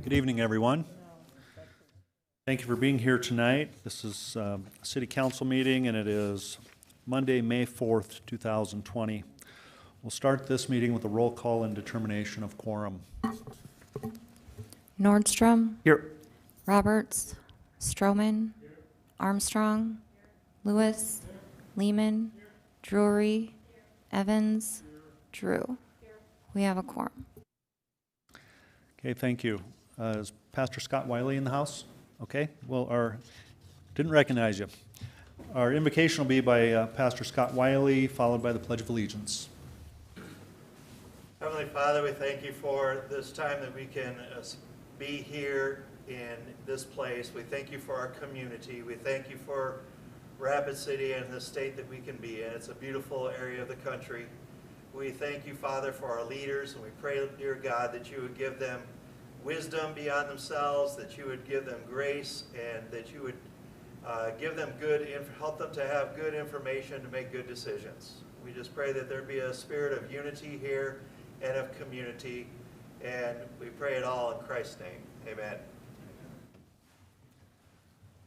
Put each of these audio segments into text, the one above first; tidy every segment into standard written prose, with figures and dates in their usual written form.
Good evening, everyone. Thank you for being here tonight. This is a City Council meeting, and it is Monday, May 4th, 2020. We'll start this meeting with a roll call and determination of quorum. Nordstrom. Here. Roberts. Stroman. Armstrong. Lewis. Lehman. Drury. Evans. Drew. We have a quorum. Okay, thank you. Is Pastor Scott Wiley in the house? Okay, well, didn't recognize you. Our invocation will be by Pastor Scott Wiley, followed by the Pledge of Allegiance. Heavenly Father, we thank you for this time that we can be here in this place. We thank you for our community. We thank you for Rapid City and the state that we can be in. It's a beautiful area of the country. We thank you, Father, for our leaders, and we pray, dear God, that you would give them wisdom beyond themselves, that you would give them grace, and that you would help them to have good information to make good decisions. We just pray that there be a spirit of unity here and of community, and we pray it all in Christ's name. Amen.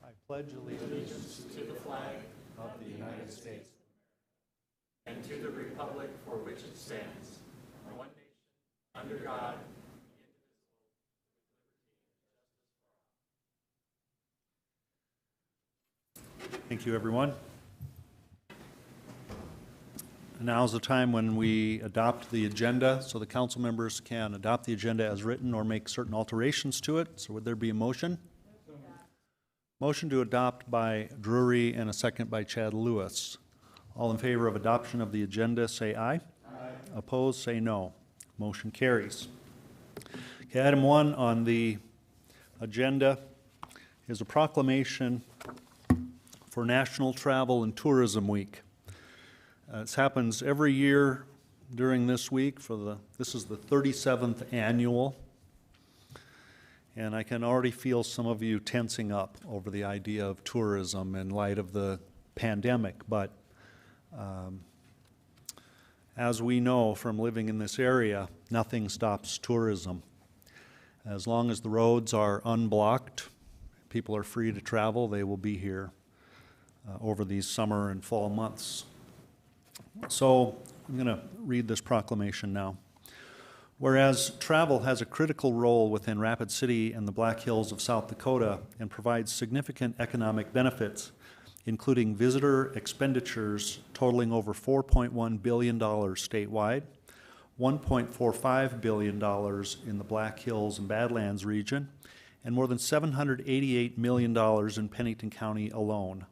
I pledge allegiance to the flag of the United States and to the republic for which it stands, one nation, under God, Thank you, everyone. Now is the time when we adopt the agenda, so the council members can adopt the agenda as written or make certain alterations to it. So would there be a motion? Motion to adopt by Drury and a second by Chad Lewis. All in favor of adoption of the agenda, say aye. Aye. Opposed, say no. Motion carries. Okay, item 1 on the agenda is a proclamation for National Travel and Tourism Week. This happens every year during this week. This is the 37th annual, and I can already feel some of you tensing up over the idea of tourism in light of the pandemic. But as we know from living in this area, nothing stops tourism. As long as the roads are unblocked, people are free to travel, they will be here over these summer and fall months. So I'm going to read this proclamation now. Whereas travel has a critical role within Rapid City and the Black Hills of South Dakota and provides significant economic benefits, including visitor expenditures totaling over $4.1 billion statewide, $1.45 billion in the Black Hills and Badlands region, and more than $788 million in Pennington County alone.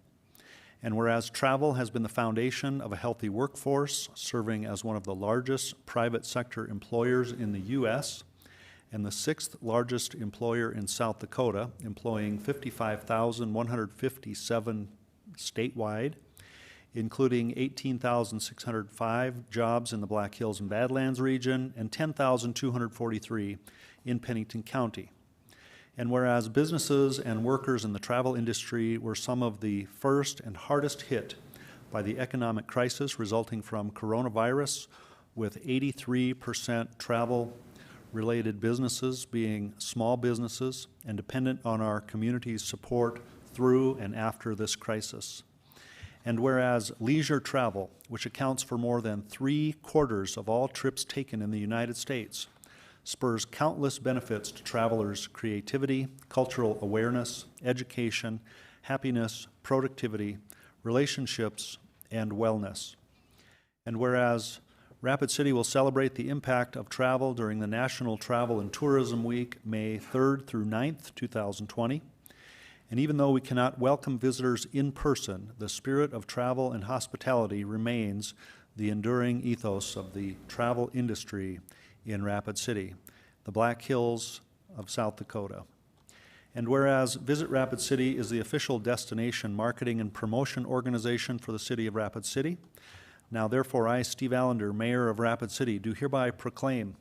And whereas travel has been the foundation of a healthy workforce, serving as one of the largest private sector employers in the U.S. and the 6th largest employer in South Dakota, employing 55,157 statewide, including 18,605 jobs in the Black Hills and Badlands region and 10,243 in Pennington County. And whereas businesses and workers in the travel industry were some of the first and hardest hit by the economic crisis resulting from coronavirus, with 83% travel-related businesses being small businesses and dependent on our community's support through and after this crisis. And whereas leisure travel, which accounts for more than 3/4 of all trips taken in the United States, spurs countless benefits to travelers' creativity, cultural awareness, education, happiness, productivity, relationships, and wellness. And whereas Rapid City will celebrate the impact of travel during the National Travel and Tourism Week, May 3rd through 9th, 2020, and even though we cannot welcome visitors in person, the spirit of travel and hospitality remains the enduring ethos of the travel industry in Rapid City, the Black Hills of South Dakota. And whereas Visit Rapid City is the official destination marketing and promotion organization for the city of Rapid City, now therefore I, Steve Allender, Mayor of Rapid City, do hereby proclaim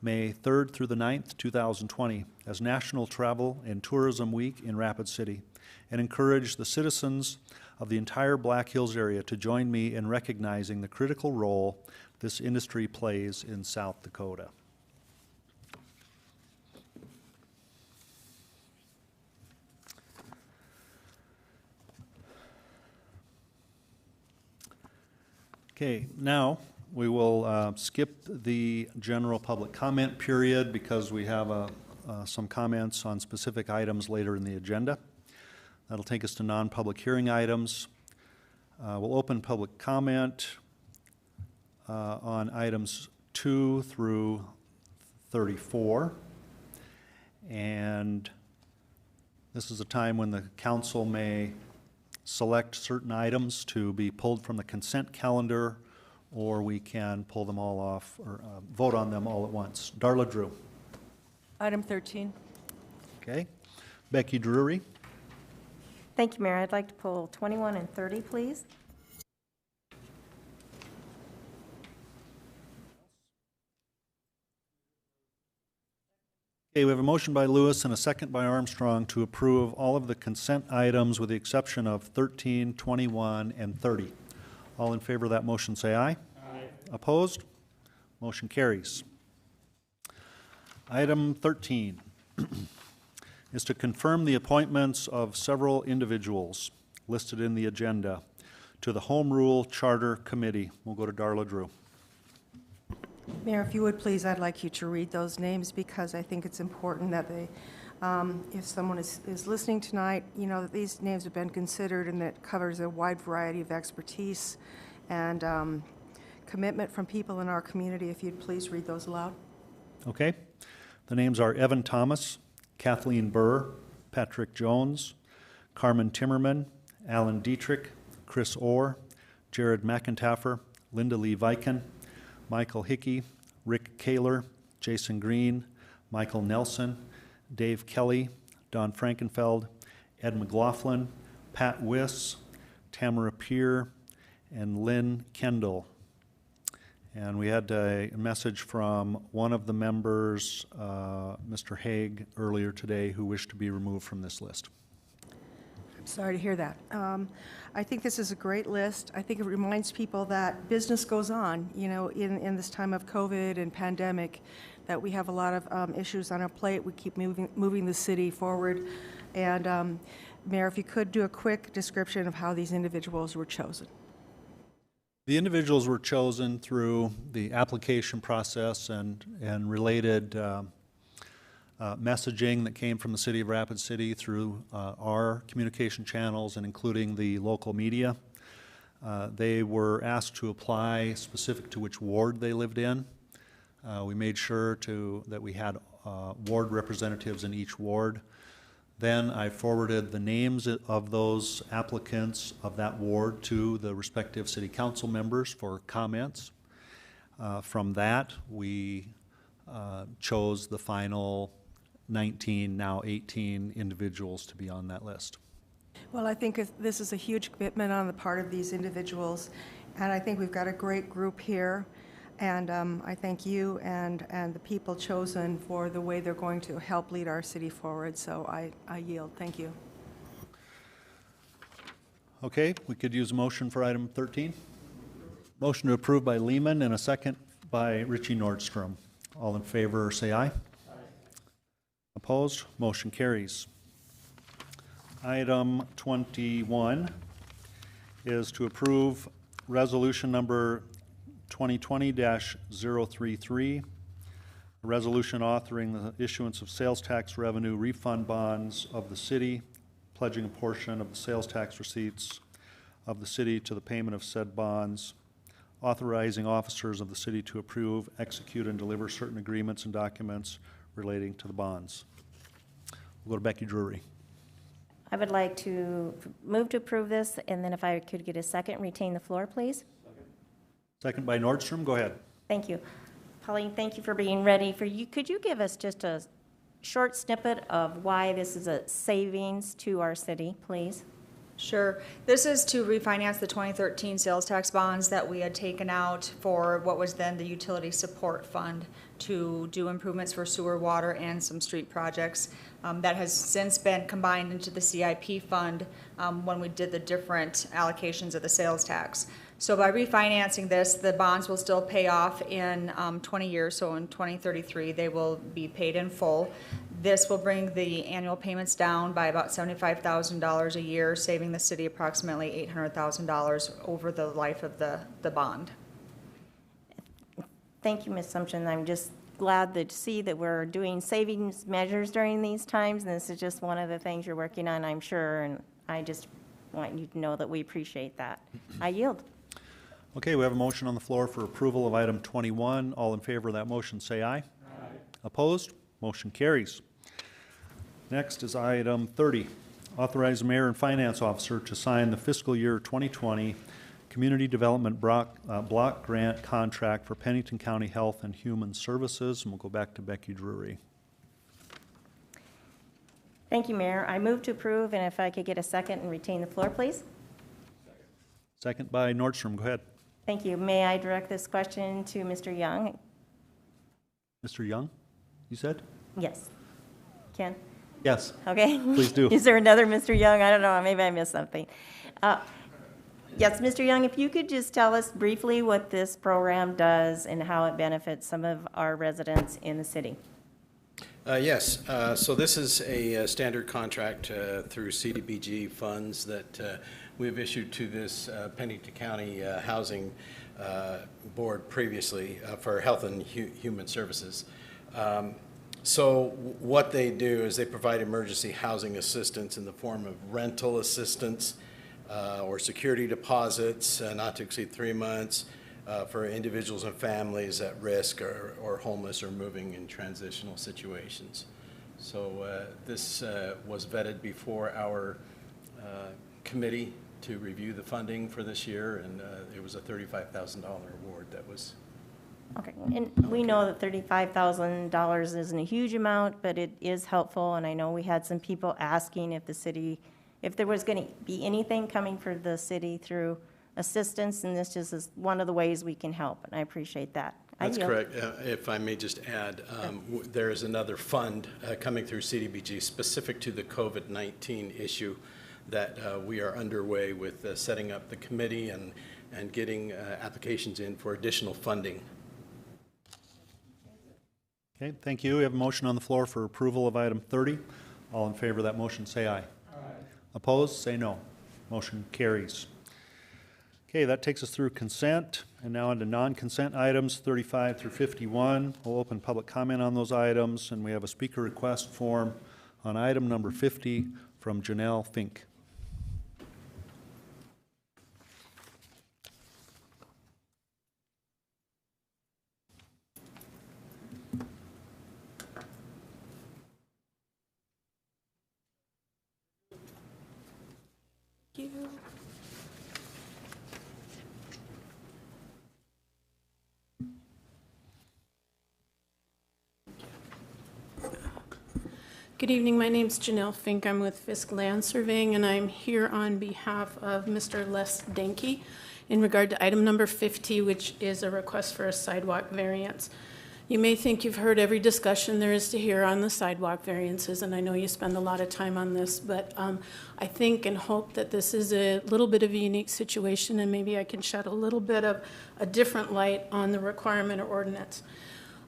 May 3rd through the 9th, 2020 as National Travel and Tourism Week in Rapid City, and encourage the citizens of the entire Black Hills area to join me in recognizing the critical role this industry plays in South Dakota. Okay, now we will skip the general public comment period because we have some comments on specific items later in the agenda. That'll take us to non-public hearing items. We'll open public comment on items 2 through 34. And this is a time when the council may select certain items to be pulled from the consent calendar, or we can pull them all off or vote on them all at once. Darla Drew. Item 13. Okay. Becky Drury. Thank you, Mayor. I'd like to pull 21 and 30, please. Okay, we have a motion by Lewis and a second by Armstrong to approve all of the consent items with the exception of 13, 21, and 30. All in favor of that motion say aye. Aye. Opposed? Motion carries. Item 13 is to confirm the appointments of several individuals listed in the agenda to the Home Rule Charter Committee. We'll go to Darla Drew. Mayor, if you would please, I'd like you to read those names because I think it's important that they, if someone is listening tonight, you know that these names have been considered and that covers a wide variety of expertise and commitment from people in our community. If you'd please read those aloud. Okay. The names are Evan Thomas, Kathleen Burr, Patrick Jones, Carmen Timmerman, Alan Dietrich, Chris Orr, Jared McIntaffer, Linda Lee Viken, Michael Hickey, Rick Kaler, Jason Green, Michael Nelson, Dave Kelly, Don Frankenfeld, Ed McLaughlin, Pat Wiss, Tamara Peer, and Lynn Kendall. And we had a message from one of the members, Mr. Haig, earlier today, who wished to be removed from this list. I'm sorry to hear that. I think this is a great list. I think it reminds people that business goes on, you know, in this time of COVID and pandemic, that we have a lot of issues on our plate. We keep moving the city forward. And Mayor, if you could do a quick description of how these individuals were chosen. The individuals were chosen through the application process and related messaging that came from the City of Rapid City through our communication channels and including the local media. They were asked to apply specific to which ward they lived in. We made sure that we had ward representatives in each ward. Then I forwarded the names of those applicants of that ward to the respective city council members for comments. From that, we chose the final 19, now 18 individuals to be on that list. Well, I think this is a huge commitment on the part of these individuals, and I think we've got a great group here. And I thank you and the people chosen for the way they're going to help lead our city forward. So I yield. Thank you. Okay, we could use a motion for item 13. Motion to approve by Lehman and a second by Richie Nordstrom. All in favor say aye. Aye. Opposed? Motion carries. Item 21 is to approve resolution number 2020-033, a resolution authoring the issuance of sales tax revenue refund bonds of the city, pledging a portion of the sales tax receipts of the city to the payment of said bonds, authorizing officers of the city to approve, execute, and deliver certain agreements and documents relating to the bonds. We'll go to Becky Drury. I would like to move to approve this, and then if I could get a second, retain the floor, please. Second by Nordstrom. Go ahead. Thank you. Pauline, thank you for being ready. Could you give us just a short snippet of why this is a savings to our city, please? Sure. This is to refinance the 2013 sales tax bonds that we had taken out for what was then the utility support fund to do improvements for sewer, water, and some street projects. That has since been combined into the CIP fund when we did the different allocations of the sales tax. So by refinancing this, the bonds will still pay off in 20 years, so in 2033 they will be paid in full. This will bring the annual payments down by about $75,000 a year, saving the city approximately $800,000 over the life of the bond. Thank you, Ms. Sumption. I'm just glad to see that we're doing savings measures during these times, and this is just one of the things you're working on, I'm sure, and I just want you to know that we appreciate that. I yield. Okay, we have a motion on the floor for approval of item 21. All in favor of that motion, say aye. Aye. Opposed? Motion carries. Next is item 30. Authorize the mayor and finance officer to sign the fiscal year 2020 Community Development Block Grant Contract for Pennington County Health and Human Services. And we'll go back to Becky Drury. Thank you, Mayor. I move to approve, and if I could get a second and retain the floor, please. Second by Nordstrom. Go ahead. Thank you. May I direct this question to Mr. Young? Mr. Young, you said? Yes. Ken? Yes. Okay. Please do. Is there another Mr. Young? I don't know. Maybe I missed something. Yes, Mr. Young, if you could just tell us briefly what this program does and how it benefits some of our residents in the city. Yes, so this is a standard contract through CDBG funds that we've issued to this Pennington County Housing Board previously for Health and Human Services. So what they do is they provide emergency housing assistance in the form of rental assistance or security deposits not to exceed 3 months for individuals and families at risk or homeless or moving in transitional situations. So this was vetted before our committee to review the funding for this year, and it was a $35,000 award that was. Okay, and we know that $35,000 isn't a huge amount, but it is helpful, and I know we had some people asking if the city, if there was going to be anything coming for the city through assistance, and this just is one of the ways we can help, and I appreciate that. That's correct. If I may just add, there is another fund coming through CDBG specific to the COVID-19 issue that we are underway with setting up the committee and getting applications in for additional funding. Okay, thank you. We have a motion on the floor for approval of item 30. All in favor of that motion, say aye. Aye. Opposed, say no. Motion carries. Okay, that takes us through consent, and now into non-consent items, 35 through 51. We'll open public comment on those items, and we have a speaker request form on item number 50 from Janelle Fink. Good evening, my name's Janelle Fink. I'm with Fisk Land Surveying, and I'm here on behalf of Mr. Les Denke in regard to item number 50, which is a request for a sidewalk variance. You may think you've heard every discussion there is to hear on the sidewalk variances, and I know you spend a lot of time on this, but I think and hope that this is a little bit of a unique situation, and maybe I can shed a little bit of a different light on the requirement or ordinance.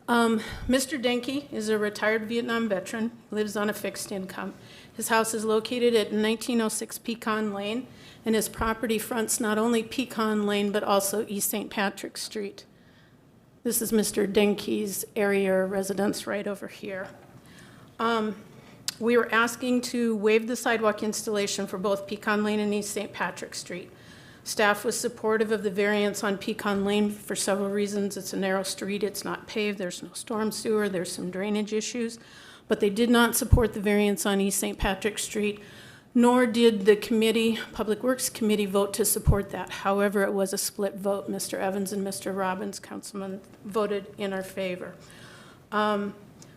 Mr. Denke is a retired Vietnam veteran, lives on a fixed income. His house is located at 1906 Pecan Lane, and his property fronts not only Pecan Lane, but also East St. Patrick Street. This is Mr. Denke's area residence right over here. We were asking to waive the sidewalk installation for both Pecan Lane and East St. Patrick Street. Staff was supportive of the variance on Pecan Lane for several reasons. It's a narrow street, it's not paved, there's no storm sewer, there's some drainage issues, but they did not support the variance on East St. Patrick Street, nor did the committee, Public Works Committee, vote to support that. However, it was a split vote. Mr. Evans and Mr. Robbins, councilman, voted in our favor.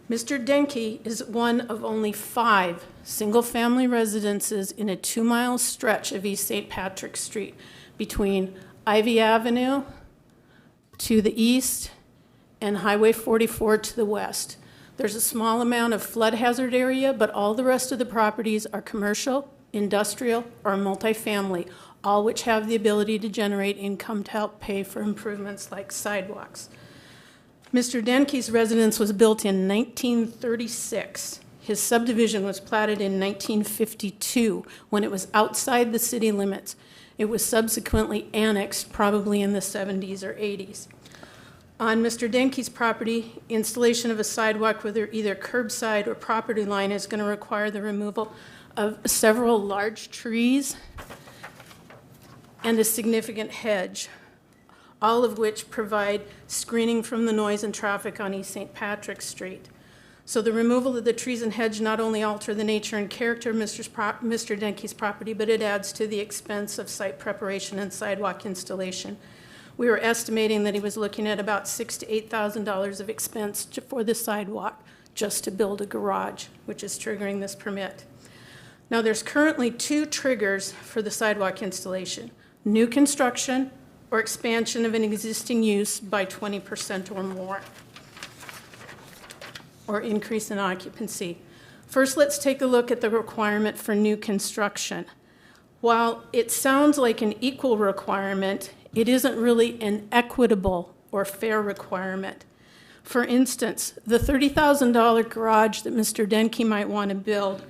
Mr. Denke is one of only 5 single-family residences in a 2-mile stretch of East St. Patrick Street between Ivy Avenue to the east and Highway 44 to the west. There's a small amount of flood hazard area, but all the rest of the properties are commercial, industrial, or multifamily, all which have the ability to generate income to help pay for improvements like sidewalks. Mr. Denke's residence was built in 1936. His subdivision was platted in 1952 when it was outside the city limits. It was subsequently annexed probably in the 70s or 80s. On Mr. Denke's property, installation of a sidewalk with either curbside or property line is going to require the removal of several large trees and a significant hedge, all of which provide screening from the noise and traffic on East St. Patrick's Street. So the removal of the trees and hedge not only alter the nature and character of Mr. Denke's property, but it adds to the expense of site preparation and sidewalk installation. We were estimating that he was looking at about $6,000 to $8,000 of expense for the sidewalk just to build a garage, which is triggering this permit. Now, there's currently 2 triggers for the sidewalk installation: new construction or expansion of an existing use by 20% or more, or increase in occupancy. First, let's take a look at the requirement for new construction. While it sounds like an equal requirement, it isn't really an equitable or fair requirement. For instance, the $30,000 garage that Mr. Denke might want to build,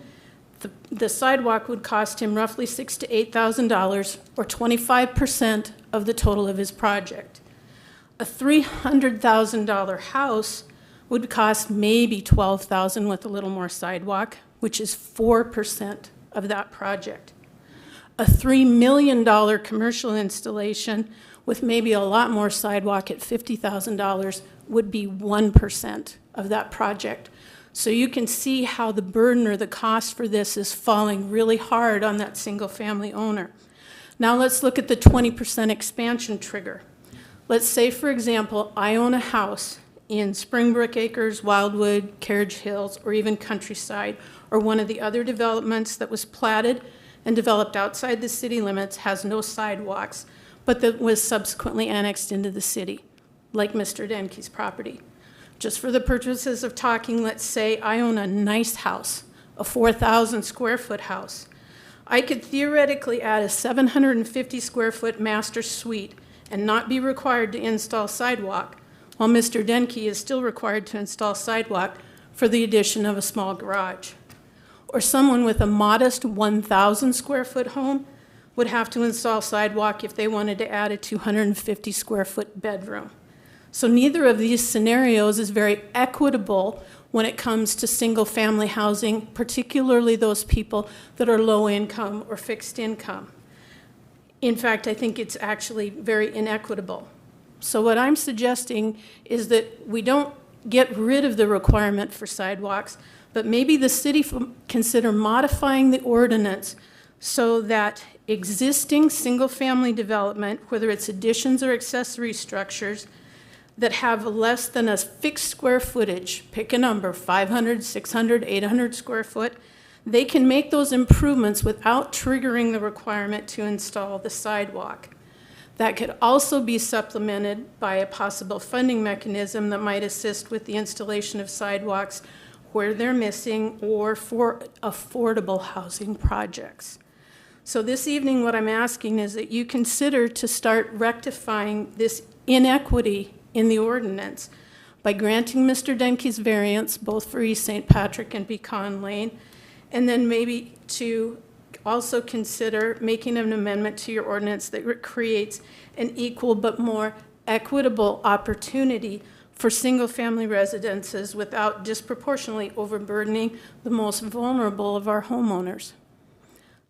the sidewalk would cost him roughly $6,000 to $8,000, or 25% of the total of his project. A $300,000 house would cost maybe $12,000 with a little more sidewalk, which is 4% of that project. A $3 million commercial installation with maybe a lot more sidewalk at $50,000 would be 1% of that project. So you can see how the burden or the cost for this is falling really hard on that single family owner. Now let's look at the 20% expansion trigger. Let's say, for example, I own a house in Springbrook Acres, Wildwood, Carriage Hills, or even Countryside, or one of the other developments that was platted and developed outside the city limits, has no sidewalks, but that was subsequently annexed into the city, like Mr. Denke's property. Just for the purposes of talking, let's say I own a nice house, a 4,000 square foot house. I could theoretically add a 750 square foot master suite and not be required to install sidewalk, while Mr. Denke is still required to install sidewalk for the addition of a small garage. Or someone with a modest 1,000 square foot home would have to install sidewalk if they wanted to add a 250 square foot bedroom. So neither of these scenarios is very equitable when it comes to single family housing, particularly those people that are low income or fixed income. In fact, I think it's actually very inequitable. So what I'm suggesting is that we don't get rid of the requirement for sidewalks, but maybe the city consider modifying the ordinance so that existing single-family development, whether it's additions or accessory structures, that have less than a fixed square footage, pick a number, 500, 600, 800 square foot, they can make those improvements without triggering the requirement to install the sidewalk. That could also be supplemented by a possible funding mechanism that might assist with the installation of sidewalks where they're missing or for affordable housing projects. So this evening, what I'm asking is that you consider to start rectifying this inequity in the ordinance by granting Mr. Denke's variance, both for East St. Patrick and Pecan Lane, and then maybe to also consider making an amendment to your ordinance that creates an equal but more equitable opportunity for single-family residences without disproportionately overburdening the most vulnerable of our homeowners.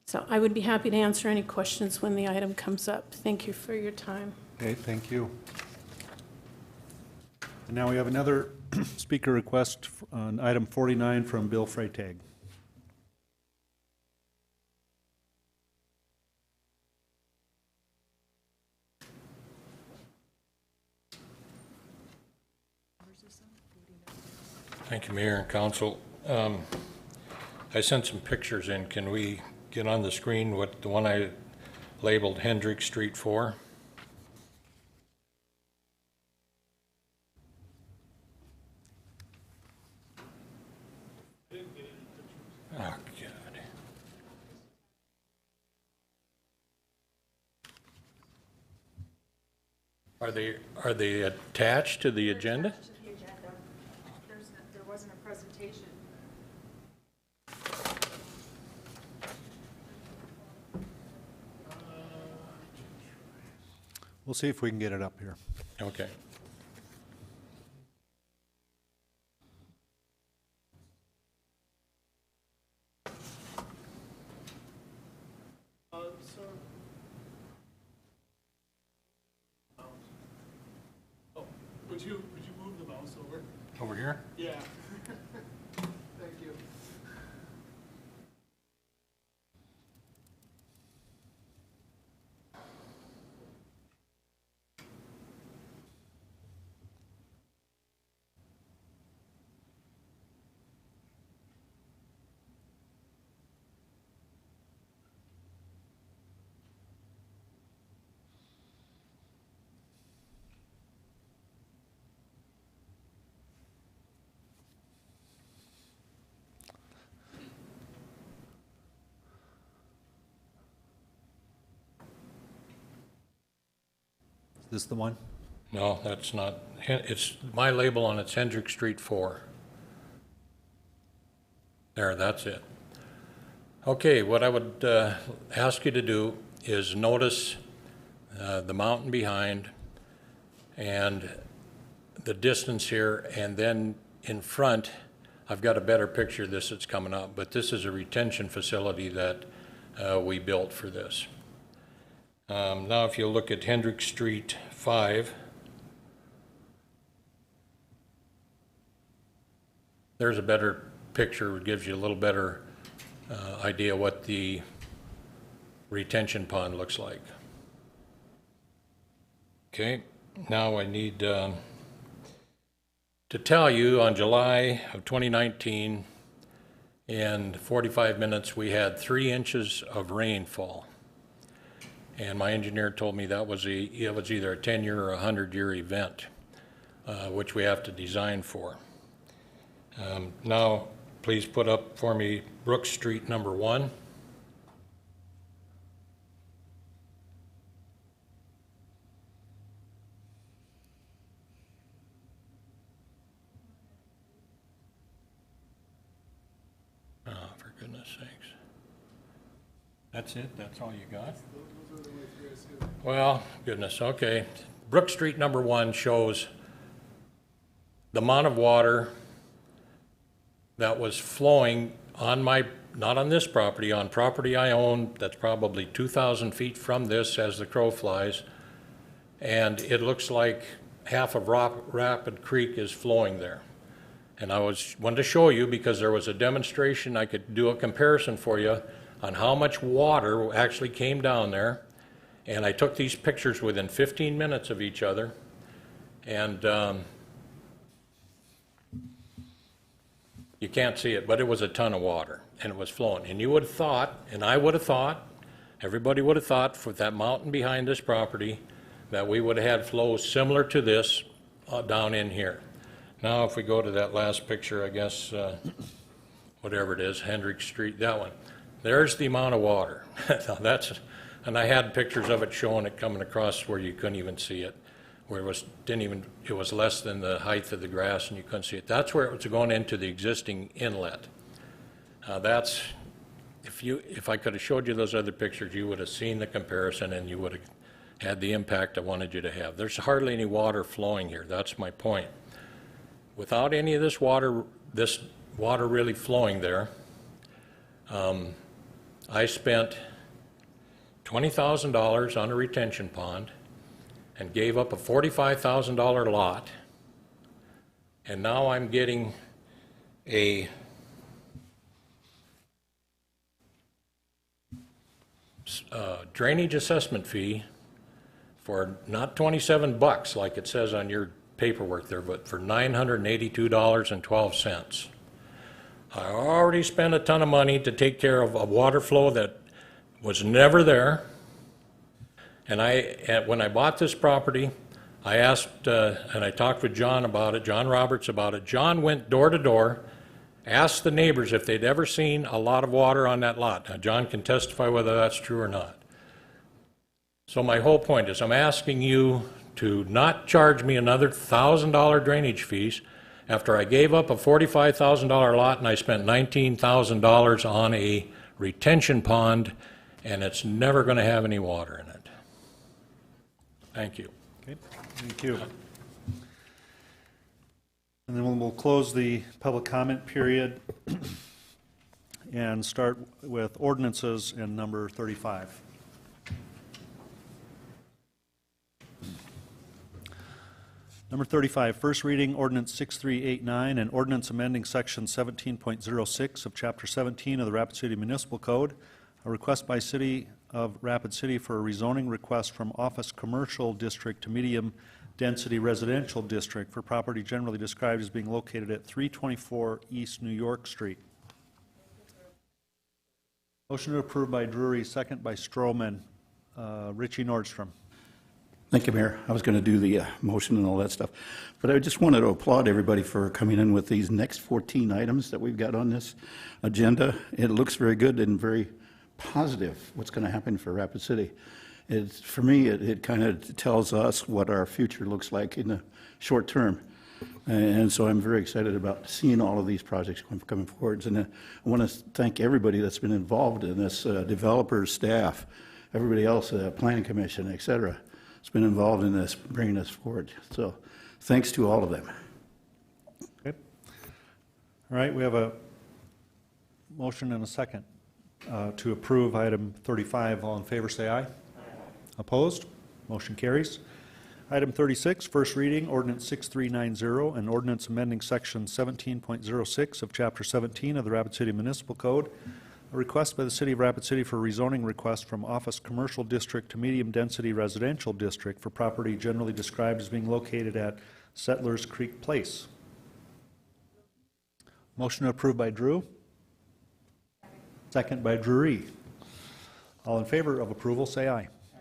So I would be happy to answer any questions when the item comes up. Thank you for your time. Okay, thank you. And now we have another speaker request on item 49 from Bill Freitag. Thank you, Mayor and Council. I sent some pictures in. Can we get on the screen what the one I labeled Hendrick Street 4? Oh, God. Are they attached to the agenda? There wasn't a presentation. We'll see if we can get it up here. Okay. Would you move the mouse over? Over here? Yeah. Thank you. Is this the one? No, that's not. It's my label on it's Hendrick Street 4. There, that's it. Okay, what I would ask you to do is notice the mountain behind and the distance here, and then in front, I've got a better picture of this that's coming up, but this is a retention facility that we built for this. Now, if you look at Hendrick Street 5, there's a better picture. It gives you a little better idea what the retention pond looks like. Okay, now I need to tell you on July of 2019, in 45 minutes, we had 3 inches of rainfall. And my engineer told me that was it was either a 10-year or a 100-year event, which we have to design for. Now, please put up for me Brook Street number 1. Oh, for goodness sakes. That's it? That's all you got? Well, goodness, okay. Brook Street number 1 shows the amount of water that was flowing on my, not on this property, on property I own that's probably 2,000 feet from this as the crow flies. And it looks like half of Rapid Creek is flowing there. And I wanted to show you because there was a demonstration, I could do a comparison for you on how much water actually came down there. And I took these pictures within 15 minutes of each other. And you can't see it, but it was a ton of water, and it was flowing. And you would have thought, and I would have thought, everybody would have thought for that mountain behind this property that we would have had flows similar to this down in here. Now, if we go to that last picture, I guess, whatever it is, Hendrick Street, that one. There's the amount of water. And I had pictures of it showing it coming across where you couldn't even see it, where it was less than the height of the grass and you couldn't see it. That's where it was going into the existing inlet. If I could have showed you those other pictures, you would have seen the comparison and you would have had the impact I wanted you to have. There's hardly any water flowing here. That's my point. Without any of this water really flowing there, I spent $20,000 on a retention pond and gave up a $45,000 lot, and now I'm getting a drainage assessment fee for not 27 bucks like it says on your paperwork there, but for $982.12. I already spent a ton of money to take care of a water flow that was never there. And when I bought this property, I asked, and I talked with John about it, John Roberts about it. John went door to door, asked the neighbors if they'd ever seen a lot of water on that lot. Now, John can testify whether that's true or not. So my whole point is I'm asking you to not charge me another $1,000 drainage fees after I gave up a $45,000 lot and I spent $19,000 on a retention pond, and it's never going to have any water in it. Thank you. Okay, thank you. And then we'll close the public comment period and start with ordinances in number 35. Number 35, first reading, ordinance 6389, an ordinance amending section 17.06 of chapter 17 of the Rapid City Municipal Code. A request by City of Rapid City for a rezoning request from office commercial district to medium density residential district for property generally described as being located at 324 East New York Street. Motion to approve by Drury, second by Stroman. Richie Nordstrom. Thank you, Mayor. I was going to do the motion and all that stuff, but I just wanted to applaud everybody for coming in with these next 14 items that we've got on this agenda. It looks very good and very positive what's going to happen for Rapid City. For me, it kind of tells us what our future looks like in the short term. And so I'm very excited about seeing all of these projects coming forward. And I want to thank everybody that's been involved in this, developers, staff, everybody else, Planning Commission, et cetera. It's been involved in this, bringing us forward. So thanks to all of them. Okay. All right, we have a motion and a second to approve item 35. All in favor, say aye. Aye. Opposed? Motion carries. Item 36, first reading, ordinance 6390, an ordinance amending section 17.06 of chapter 17 of the Rapid City Municipal Code. A request by the City of Rapid City for a rezoning request from office commercial district to medium density residential district for property generally described as being located at Settlers Creek Place. Motion approved by Drew. Second by Drury. All in favor of approval, say aye. Aye.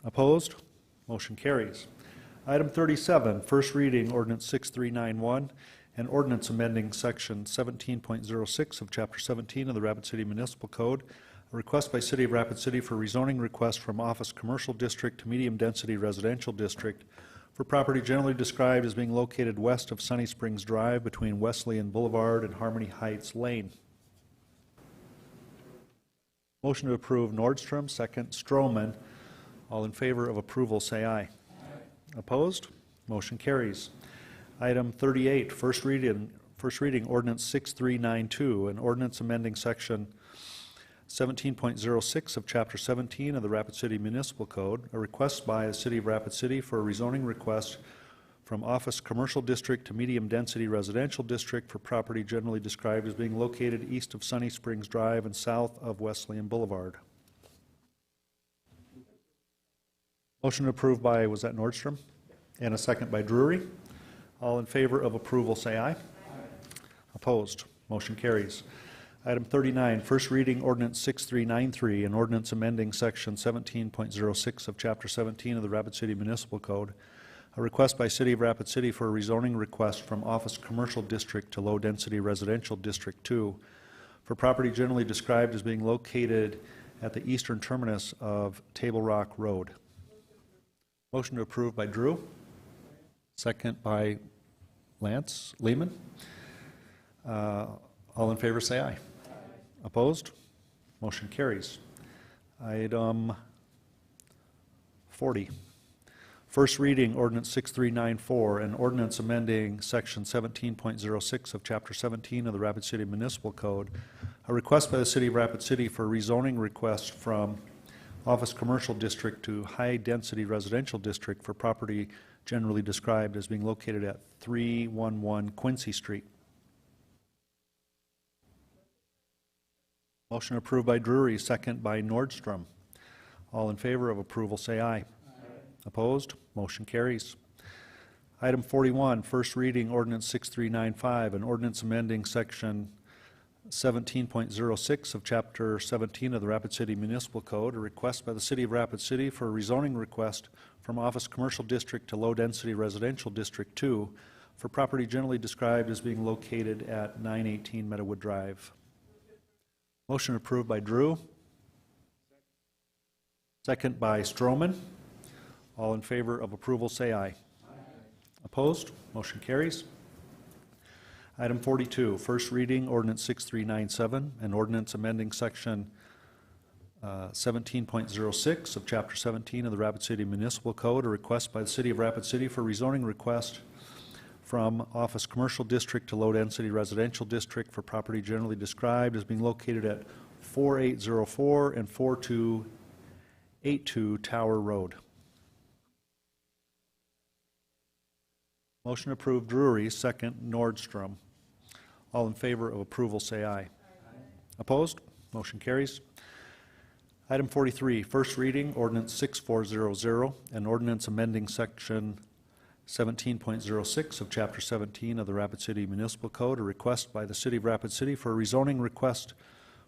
Opposed? Motion carries. Item 37, first reading, ordinance 6391, an ordinance amending section 17.06 of chapter 17 of the Rapid City Municipal Code. A request by City of Rapid City for rezoning request from office commercial district to medium density residential district for property generally described as being located west of Sunny Springs Drive between Wesleyan Boulevard and Harmony Heights Lane. Motion to approve Nordstrom, second Stroman. All in favor of approval, say aye. Aye. Opposed? Motion carries. Item 38, first reading, ordinance 6392, an ordinance amending section 17.06 of chapter 17 of the Rapid City Municipal Code. A request by the City of Rapid City for a rezoning request from office commercial district to medium density residential district for property generally described as being located east of Sunny Springs Drive and south of Wesleyan Boulevard. Motion approved by, was that Nordstrom? And a second by Drury. All in favor of approval, say aye. Aye. Opposed? Motion carries. Item 39, first reading, ordinance 6393, an ordinance amending section 17.06 of chapter 17 of the Rapid City Municipal Code. A request by City of Rapid City for a rezoning request from office commercial district to low density residential district 2 for property generally described as being located at the eastern terminus of Table Rock Road. Motion to approve by Drew. Second by Lance Lehman. All in favor say aye. Aye. Opposed? Motion carries. Item 40. First reading, ordinance 6394, an ordinance amending section 17.06 of chapter 17 of the Rapid City Municipal Code. A request by the City of Rapid City for a rezoning request from office commercial district to high density residential district for property generally described as being located at 311 Quincy Street. Motion approved by Drury, second by Nordstrom. All in favor of approval say aye. Aye. Opposed? Motion carries. Item 41, first reading, ordinance 6395, an ordinance amending section 17.06 of chapter 17 of the Rapid City Municipal Code. A request by the City of Rapid City for a rezoning request from office commercial district to low density residential district 2 for property generally described as being located at 918 Meadowood Drive. Motion approved by Drew. Second by Stroman. All in favor of approval say aye. Aye. Opposed? Motion carries. Item 42, first reading, ordinance 6397, an ordinance amending section 17.06 of Chapter 17 of the Rapid City Municipal Code, a request by the City of Rapid City for rezoning request from Office Commercial District to Low Density Residential District for property generally described as being located at 4804 and 4282 Tower Road. Motion approved Drury, second Nordstrom. All in favor of approval say aye. Opposed? Motion carries. Item 43, first reading, ordinance 6400, an ordinance amending section 17.06 of Chapter 17 of the Rapid City Municipal Code, a request by the City of Rapid City for a rezoning request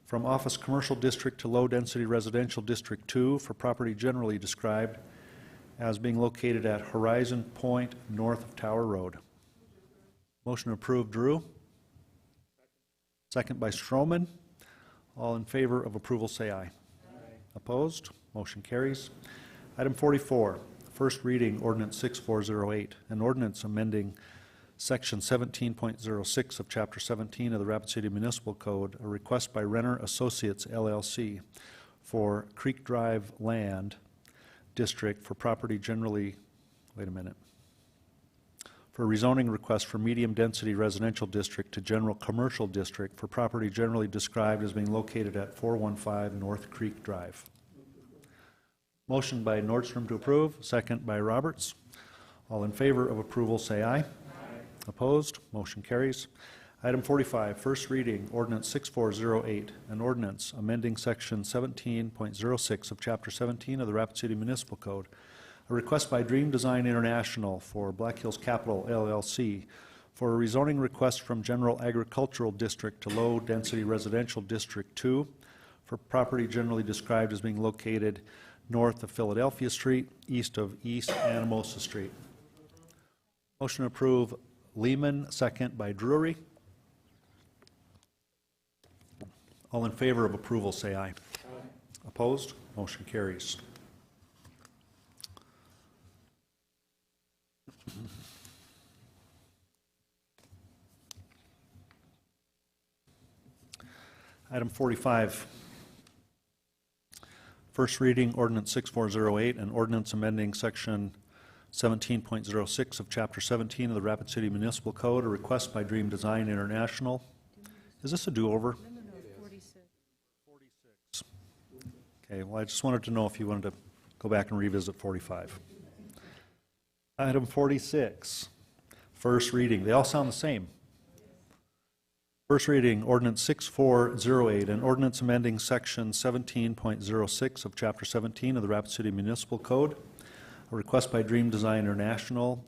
from Office Commercial District to Low Density Residential District 2 for property generally described as being located at Horizon Point north of Tower Road. Motion approved, Drew. Second by Stroman. All in favor of approval say aye. Opposed? Motion carries. Item 44, first reading, ordinance 6408, an ordinance amending section 17.06 of Chapter 17 of the Rapid City Municipal Code, a request by Renner Associates LLC for Creek Drive Land District for property generally, for a rezoning request for medium-density residential district to general commercial district for property generally described as being located at 415 North Creek Drive. Motion by Nordstrom to approve, second by Roberts. All in favor of approval say aye. Aye. Opposed? Motion carries. Item 45, first reading, ordinance 6408, an ordinance amending section 17.06 of Chapter 17 of the Rapid City Municipal Code, a request by Dream Design International for Black Hills Capital LLC for a rezoning request from General Agricultural District to Low Density Residential District 2 for property generally described as being located north of Philadelphia Street, east of East Anamosa Street. Motion to approve Lehman, second by Drury. All in favor of approval say aye. Aye. Opposed? Motion carries. Item 45, first reading, ordinance 6408, an ordinance amending section 17.06 of Chapter 17 of the Rapid City Municipal Code, a request by Dream Design International. Is this a do-over? No, 46. Okay, well, I just wanted to know if you wanted to go back and revisit 45. Item 46, first reading. They all sound the same. First reading, ordinance 6408, an ordinance amending section 17.06 of Chapter 17 of the Rapid City Municipal Code, a request by Dream Design International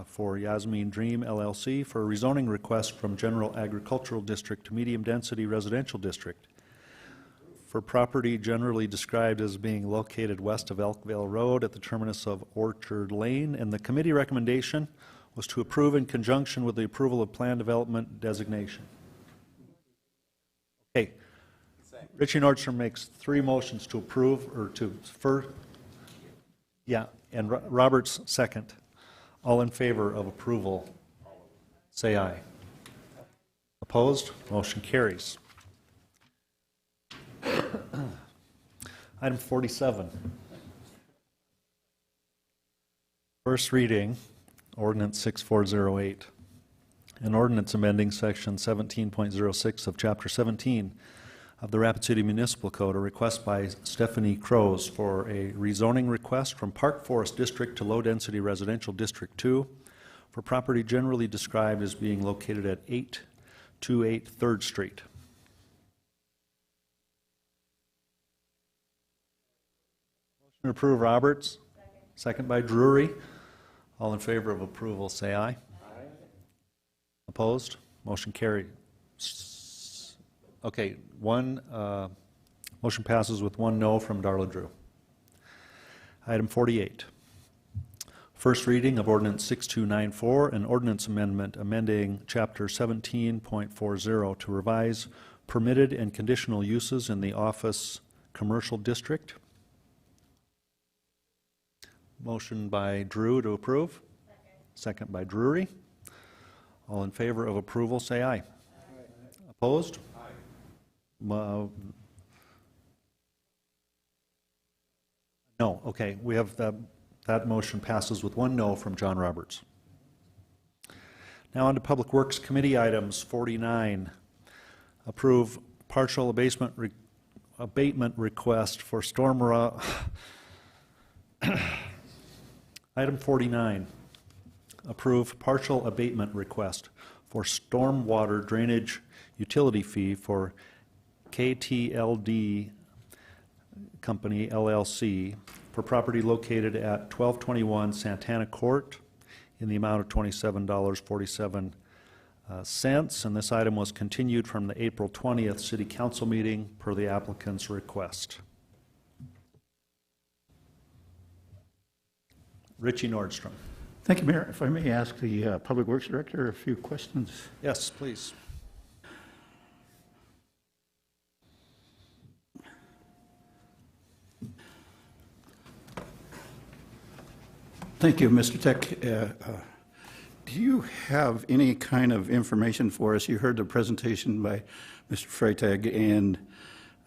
for Yasmin Dream LLC for a rezoning request from General Agricultural District to Medium Density Residential District for property generally described as being located west of Elkvale Road at the terminus of Orchard Lane, and the committee recommendation was to approve in conjunction with the approval of plan development designation. Okay, Richie Nordstrom makes three motions to approve or to defer. Yeah, and Roberts second. All in favor of approval, say aye. Opposed? Motion carries. Item 47. First reading, ordinance 6408. An ordinance amending section 17.06 of Chapter 17 of the Rapid City Municipal Code, a request by Stephanie Crows for a rezoning request from Park Forest District to Low Density Residential District 2 for property generally described as being located at 828 3rd Street. Motion to approve Roberts. Second by Drury. All in favor of approval say aye. Aye. Opposed? Motion carried. Okay, motion passes with one no from Darla Drew. Item 48. First reading of ordinance 6294, an ordinance amendment amending Chapter 17.40 to revise permitted and conditional uses in the office commercial district. Motion by Drew to approve. Second by Drury. All in favor of approval say aye. Aye. Opposed? Aye. No, okay, we have, that motion passes with 1 no from John Roberts. Now on to Public Works Committee items. 49, approve partial abatement request for Item 49, approve partial abatement request for stormwater drainage utility fee for KTLD Company LLC for property located at 1221 Santana Court in the amount of $27.47. And this item was continued from the April 20th City Council meeting per the applicant's request. Richie Nordstrom. Thank you, Mayor. If I may ask the Public Works Director a few questions. Yes, please. Thank you, Mr. Tech. Do you have any kind of information for us? You heard the presentation by Mr. Freitag, and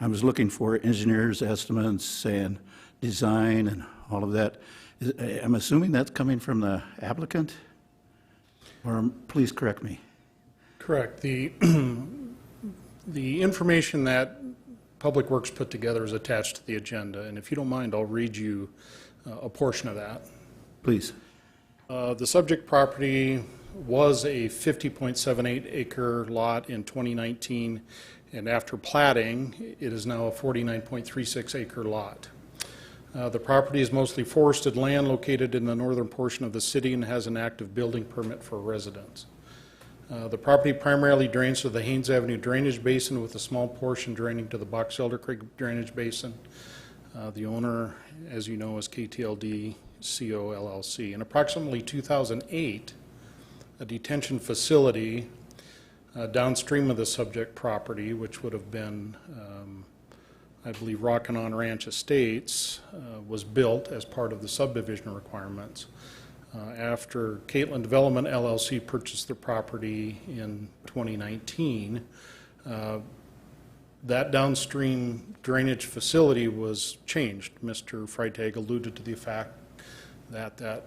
I was looking for engineers' estimates and design and all of that. I'm assuming that's coming from the applicant? Or please correct me. Correct. The information that Public Works put together is attached to the agenda, and if you don't mind, I'll read you a portion of that. Please. The subject property was a 50.78 acre lot in 2019, and after platting, it is now a 49.36 acre lot. The property is mostly forested land located in the northern portion of the city and has an active building permit for residents. The property primarily drains to the Haynes Avenue drainage basin with a small portion draining to the Box Elder Creek drainage basin. The owner, as you know, is KTLD CO LLC. In approximately 2008, a detention facility downstream of the subject property, which would have been I believe Rockin' Ranch Estates, was built as part of the subdivision requirements. After Caitlin's Development LLC purchased the property in 2019, that downstream drainage facility was changed. Mr. Freitag alluded to the fact that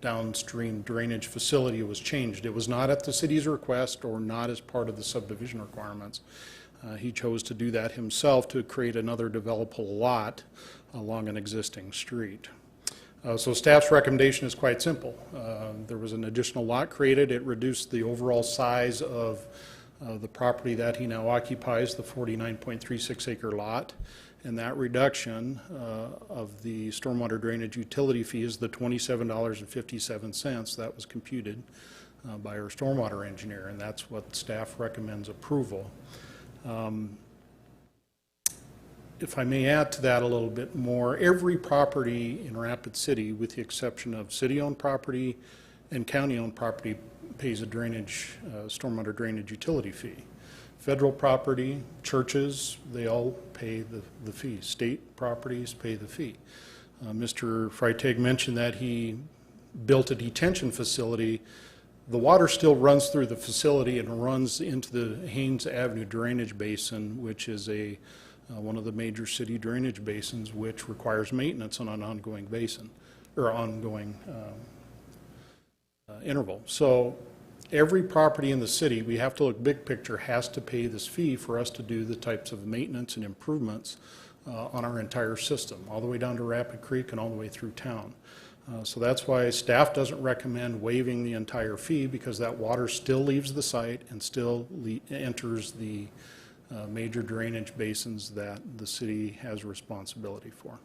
downstream drainage facility was changed. It was not at the city's request or not as part of the subdivision requirements. He chose to do that himself to create another developable lot along an existing street. So staff's recommendation is quite simple. There was an additional lot created. It reduced the overall size of the property that he now occupies, the 49.36 acre lot. And that reduction of the stormwater drainage utility fee is the $27.57 that was computed by our stormwater engineer, and that's what staff recommends approval. If I may add to that a little bit more, every property in Rapid City, with the exception of city-owned property and county-owned property, pays a drainage, stormwater drainage utility fee. Federal property, churches, they all pay the fee. State properties pay the fee. Mr. Freitag mentioned that he built a detention facility. The water still runs through the facility and runs into the Haynes Avenue drainage basin, which is one of the major city drainage basins, which requires maintenance on an ongoing basin or ongoing interval. So every property in the city, we have to look big picture, has to pay this fee for us to do the types of maintenance and improvements on our entire system, all the way down to Rapid Creek and all the way through town. So that's why staff doesn't recommend waiving the entire fee, because that water still leaves the site and still enters the major drainage basins that the city has responsibility for.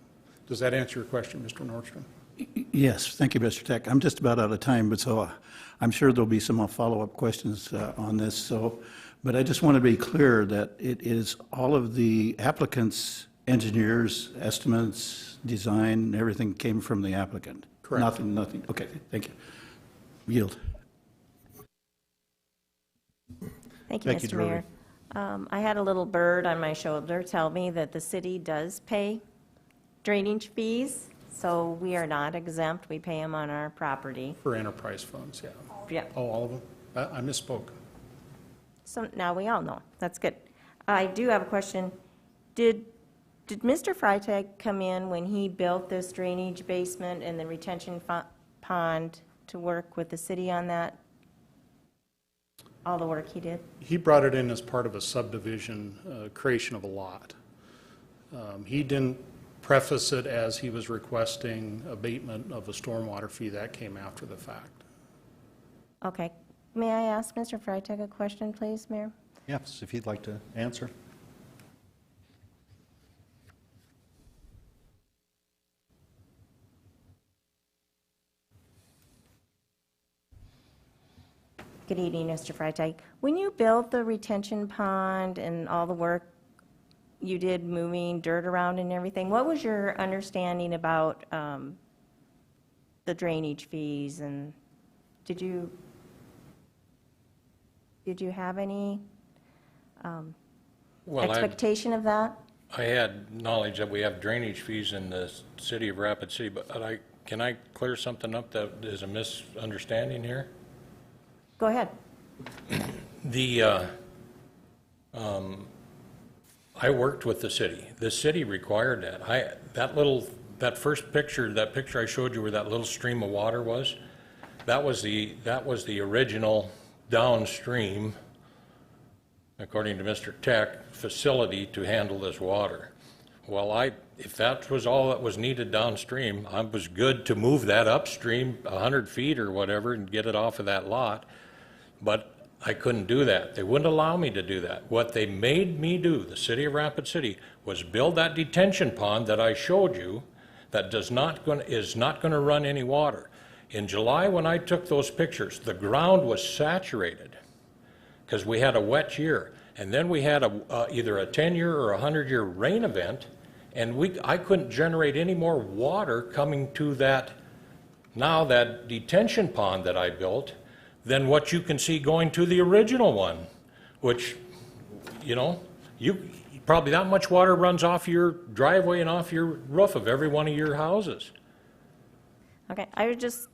Does that answer your question, Mr. Nordstrom? Yes, thank you, Mr. Tech. I'm just about out of time, but so I'm sure there'll be some follow-up questions on this. But I just want to be clear that it is all of the applicant's engineers, estimates, design, everything came from the applicant. Correct. Nothing. Okay, thank you. Yield. Thank you, Thank you, Mr. Mayor. I had a little bird on my shoulder tell me that the city does pay drainage fees, so we are not exempt. We pay them on our property. For enterprise funds, yeah. Yeah. Oh, all of them? I misspoke. So now we all know. That's good. I do have a question. Did Did Mr. Freitag come in when he built this drainage basement and the retention pond to work with the city on that? All the work he did? He brought it in as part of a subdivision, creation of a lot. He didn't preface it as he was requesting abatement of a stormwater fee. That came after the fact. Okay. May I ask Mr. Freitag a question, please, Mayor? Yes, if you'd like to answer. Good evening, Mr. Freitag. When you built the retention pond and all the work you did moving dirt around and everything, what was your understanding about the drainage fees, and did you have any Well, expectation of that? I had knowledge that we have drainage fees in the city of Rapid City, but can I clear something up that is a misunderstanding here? Go ahead. I worked with the city. The city required that. That first picture, that picture I showed you where that little stream of water was, that was the original downstream, according to Mr. Tech, facility to handle this water. Well, if that was all that was needed downstream, I was good to move that upstream 100 feet or whatever and get it off of that lot, but I couldn't do that. They wouldn't allow me to do that. What they made me do, the city of Rapid City, was build that detention pond that I showed you that is not going to run any water. In July, when I took those pictures, the ground was saturated because we had a wet year. And then we had either a 10-year or a 100-year rain event, and I couldn't generate any more water coming to that detention pond that I built than what you can see going to the original one, which, probably that much water runs off your driveway and off your roof of every one of your houses. Okay, I would just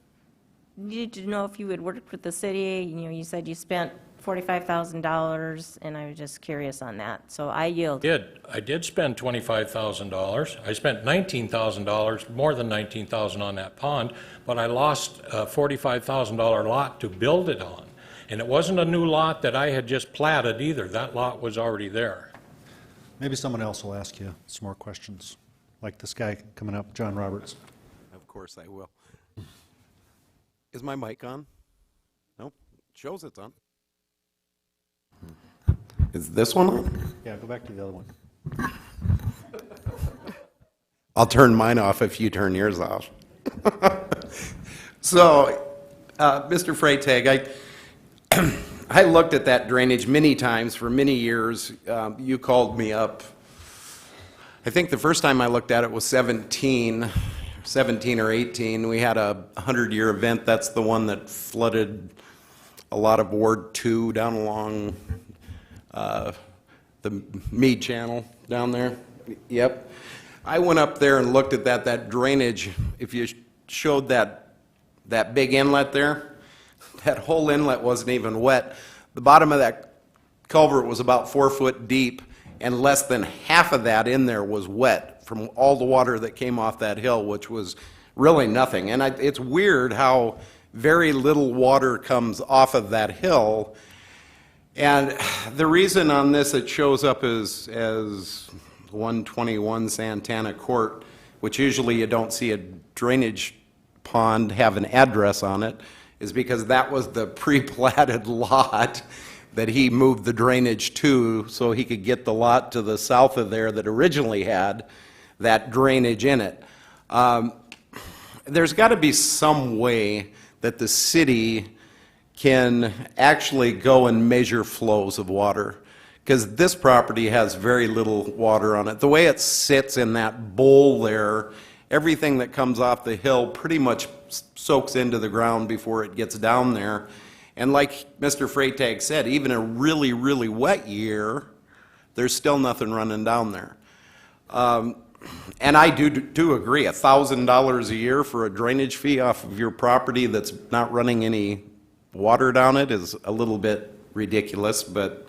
needed to know if you had worked with the city. You said you spent $45,000, and I was just curious on that. So I yield. I did spend $25,000. I spent $19,000, more than $19,000 on that pond, but I lost a $45,000 lot to build it on. And it wasn't a new lot that I had just platted either. That lot was already there. Maybe someone else will ask you some more questions, like this guy coming up, John Roberts. Of course I will. Is my mic on? Nope. It shows it's on. Is this one on? Yeah, go back to the other one. I'll turn mine off if you turn yours off. So, Mr. Freitag, I looked at that drainage many times for many years. You called me up. I think the first time I looked at it was 17 or 18. We had a 100-year event. That's the one that flooded a lot of Ward 2 down along the Meade Channel down there. Yep. I went up there and looked at that drainage. If you showed that big inlet there, that whole inlet wasn't even wet. The bottom of that culvert was about 4 foot deep, and less than half of that in there was wet from all the water that came off that hill, which was really nothing. And it's weird how very little water comes off of that hill. And the reason on this it shows up as 121 Santana Court, which usually you don't see a drainage pond have an address on it, is because that was the pre-platted lot that he moved the drainage to so he could get the lot to the south of there that originally had that drainage in it. There's got to be some way that the city can actually go and measure flows of water, because this property has very little water on it. The way it sits in that bowl there, everything that comes off the hill pretty much soaks into the ground before it gets down there. And like Mr. Freitag said, even a really, really wet year, there's still nothing running down there. And I do agree, $1,000 a year for a drainage fee off of your property that's not running any water down it is a little bit ridiculous, but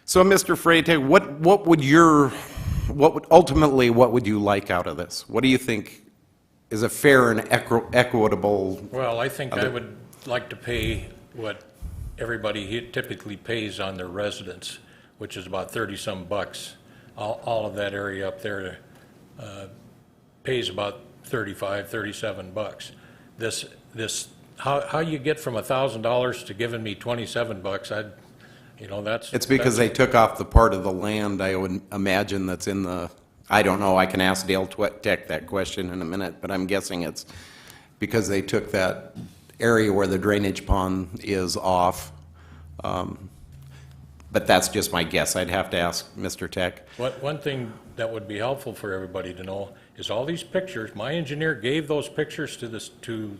So, Mr. Freytag, what would ultimately, what would you like out of this? What do you think is a fair and equitable? Well, I think I would like to pay what everybody here typically pays on their residence, which is about 30-some bucks. All of that area up there pays about 35, 37 bucks. How you get from $1,000 to giving me 27 bucks, It's because they took off the part of the land, I would imagine, that's in the, I don't know, I can ask Dale Tech that question in a minute, but I'm guessing it's because they took that area where the drainage pond is off. But that's just my guess. I'd have to ask Mr. Tech. One thing that would be helpful for everybody to know is all these pictures, my engineer gave those pictures to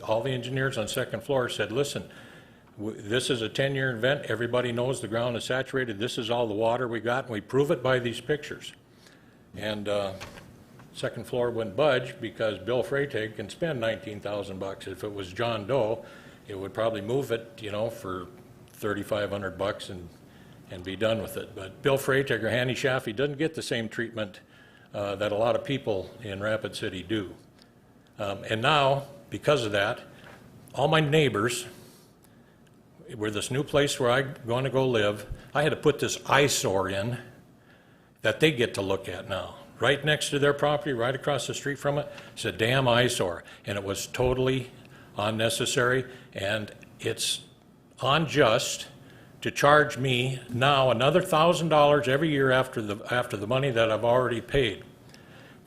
all the engineers on second floor, said, listen, this is a 10-year event. Everybody knows the ground is saturated. This is all the water we got, and we prove it by these pictures. And second floor wouldn't budge because Bill Freytag can spend $19,000. If it was John Doe, it would probably move it, for $3,500 and be done with it. But Bill Freytag or Hanny Shaffey doesn't get the same treatment that a lot of people in Rapid City do. And now, because of that, all my neighbors, where this new place where I'm going to go live, I had to put this eyesore in that they get to look at now. Right next to their property, right across the street from it, it's a damn eyesore. And it was totally unnecessary, and it's unjust to charge me now another $1,000 every year after the money that I've already paid.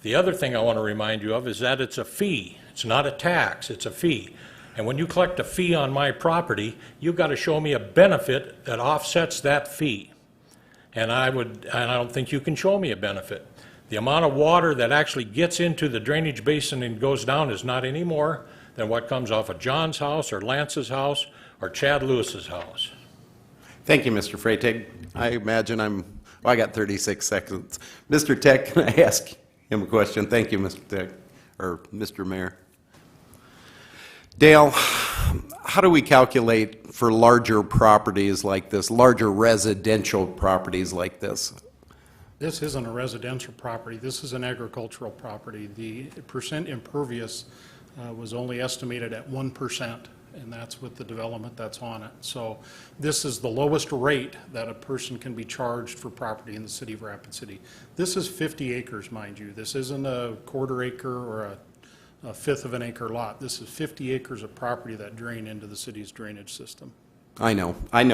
The other thing I want to remind you of is that it's a fee. It's not a tax, it's a fee. And when you collect a fee on my property, you've got to show me a benefit that offsets that fee. And I don't think you can show me a benefit. The amount of water that actually gets into the drainage basin and goes down is not any more than what comes off of John's house or Lance's house or Chad Lewis's house. Thank you, Mr. Freytag. I imagine I got 36 seconds. Mr. Tech, can I ask him a question? Thank you, Mr. Tech, or Mr. Mayor. Dale, how do we calculate for larger properties like this, larger residential properties like this? This isn't a residential property. This is an agricultural property. The percent impervious was only estimated at 1%, and that's with the development that's on it. So this is the lowest rate that a person can be charged for property in the city of Rapid City. This is 50 acres, mind you. This isn't a quarter acre or a fifth of an acre lot. This is 50 acres of property that drain into the city's drainage system. I know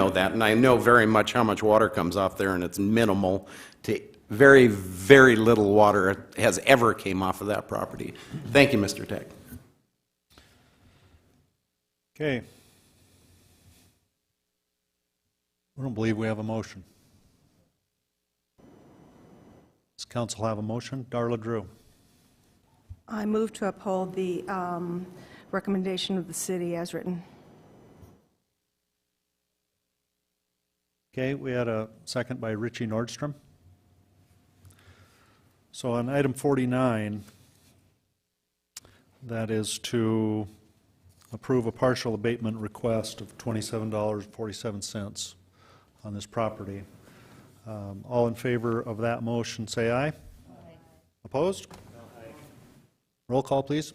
that, and I know very much how much water comes off there, and it's minimal to very, very little water has ever came off of that property. Thank you, Mr. Tech. Okay. I don't believe we have a motion. Does council have a motion? Darla Drew. I move to uphold the recommendation of the city as written. Okay, we had a second by Richie Nordstrom. So on item 49, that is to approve a partial abatement request of $27.47 on this property. All in favor of that motion, say aye. Aye. Opposed? Aye. Roll call, please.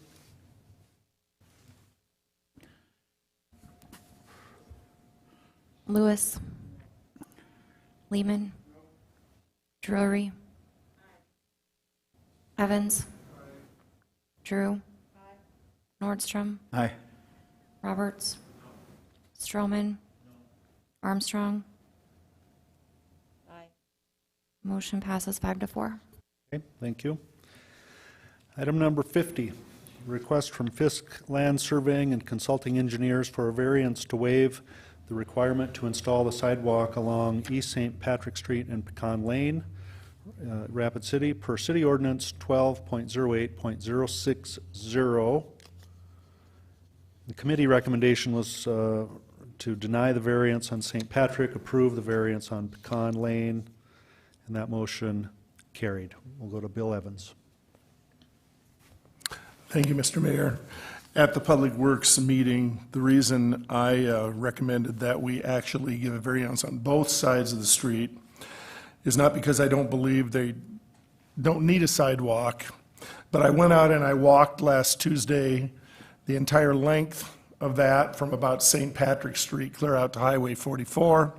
Lewis. Lehman. Drury. Evans. Drew. Nordstrom. Aye. Roberts. Stroman. Armstrong. Aye. Motion passes 5-4. Okay, thank you. Item number 50, request from Fisk Land Surveying and Consulting Engineers for a variance to waive the requirement to install the sidewalk along East St. Patrick Street and Pecan Lane, Rapid City, per City Ordinance 12.08.060. The committee recommendation was to deny the variance on St. Patrick, approve the variance on Pecan Lane, and that motion carried. We'll go to Bill Evans. Thank you, Mr. Mayor. at the Public Works meeting, the reason I recommended that we actually give a variance on both sides of the street is not because I don't believe they don't need a sidewalk, but I went out and I walked last Tuesday the entire length of that from about St. Patrick Street clear out to Highway 44,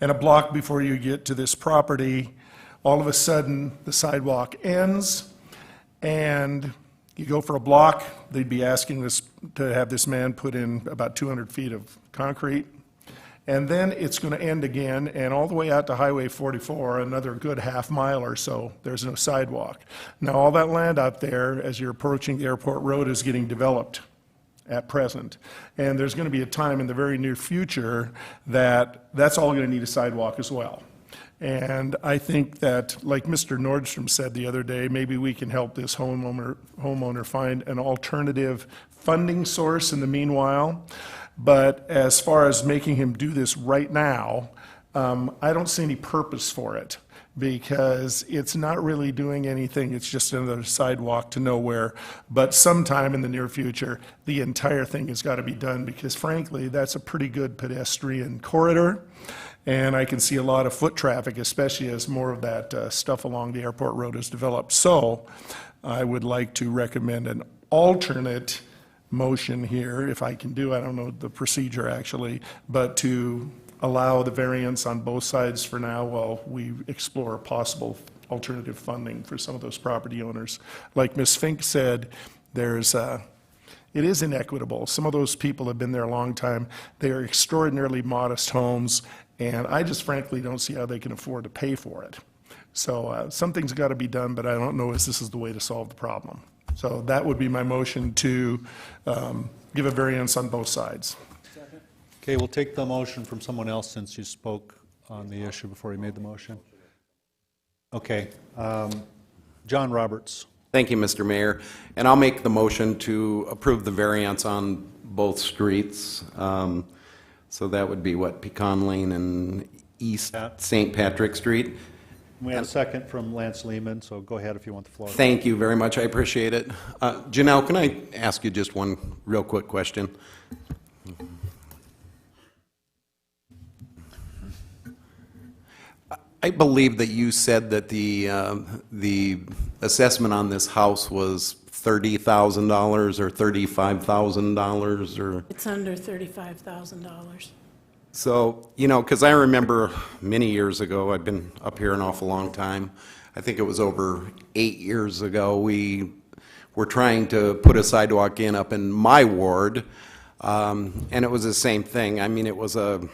and a block before you get to this property, all of a sudden the sidewalk ends, and you go for a block, they'd be asking us to have this man put in about 200 feet of concrete. And then it's going to end again, and all the way out to Highway 44, another good half mile or so, there's no sidewalk. Now, all that land out there, as you're approaching the airport road, is getting developed at present. And there's going to be a time in the very near future that that's all going to need a sidewalk as well. And I think that, like Mr. Nordstrom said the other day, maybe we can help this homeowner find an alternative funding source in the meanwhile. But as far as making him do this right now, I don't see any purpose for it, because it's not really doing anything. It's just another sidewalk to nowhere. But sometime in the near future, the entire thing has got to be done, because frankly, that's a pretty good pedestrian corridor. And I can see a lot of foot traffic, especially as more of that stuff along the airport road is developed. So I would like to recommend an alternate motion here, if I can do, I don't know the procedure actually, but to allow the variance on both sides for now while we explore possible alternative funding for some of those property owners. Like Ms. Fink said, it is inequitable. Some of those people have been there a long time. They are extraordinarily modest homes, and I just frankly don't see how they can afford to pay for it. So something's got to be done, but I don't know if this is the way to solve the problem. So that would be my motion to give a variance on both sides. Okay, we'll take the motion from someone else since you spoke on the issue before you made the motion. Okay, John Roberts. Thank you, Mr. Mayor. And I'll make the motion to approve the variance on both streets. So that would be what, Pecan Lane and East St. Patrick Street. We have a second from Lance Lehman, so go ahead if you want the floor. Thank you very much. I appreciate it. Janelle, can I ask you just one real quick question? I believe that you said that the assessment on this house was $30,000 or $35,000 or? It's under $35,000. So, you know, because I remember many years ago, I've been up here an awful long time. I think it was over 8 years ago, we were trying to put a sidewalk in up in my ward, and it was the same thing. I mean, it was a